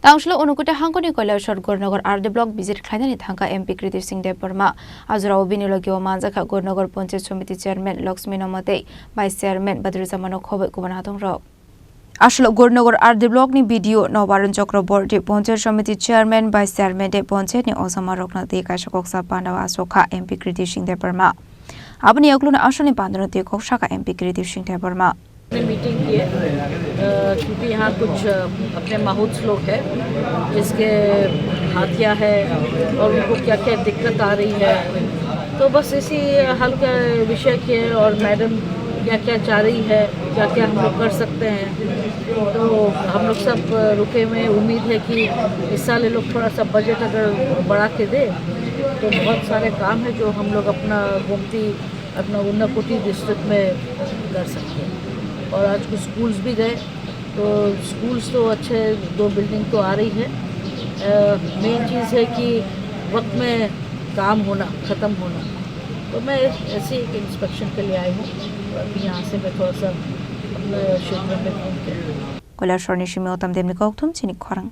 Tangshlo Unukute Hankoni Kolashor Gornogor RD Block visit Klanani Thanka MP Kriti Singh Deparma Azra Binilogio Manzaka Gornogor Ponche Committee Chairman Loxmino Mote Vice Chairman Badrizamano Kobe Kubanatong Ro Ashlo Gornogor RD Block ni video no Warren Chokro Board de Ponche Committee Chairman Vice Chairman de Ponche ni Osama Rokna de Kashoksa Pandawa Soka MP Kriti Singh Deparma Abni Okluna Ashoni Pandano de Koshaka MP Kriti Singh Deparma meeting की है क्योंकि यहाँ कुछ अपने माहौल लोग हैं जिसके हाथिया है और उनको क्या क्या दिक्कत आ रही है तो बस इसी हल का विषय किए और मैडम क्या क्या चाह रही है क्या क्या हम लोग कर सकते हैं तो हम लोग सब रुके में उम्मीद है कि इस साल ये लोग थोड़ा सा बजट अगर बढ़ा के दे तो बहुत सारे काम है जो हम लोग अपना गोमती अपना ऊनाकोटी डिस्ट्रिक्ट में कर सकते हैं और आज कुछ स्कूल्स भी गए तो स्कूल्स तो अच्छे 2 बिल्डिंग तो आ रही है मेन चीज़ है कि वक्त में काम होना ख़त्म होना तो मैं ऐसे एक इंस्पेक्शन के लिए आई हूँ अभी यहाँ से मैं थोड़ा सा अपने क्षेत्र में घूम के Kola Shornishi Miltam Demnikok Tum Chinik Korang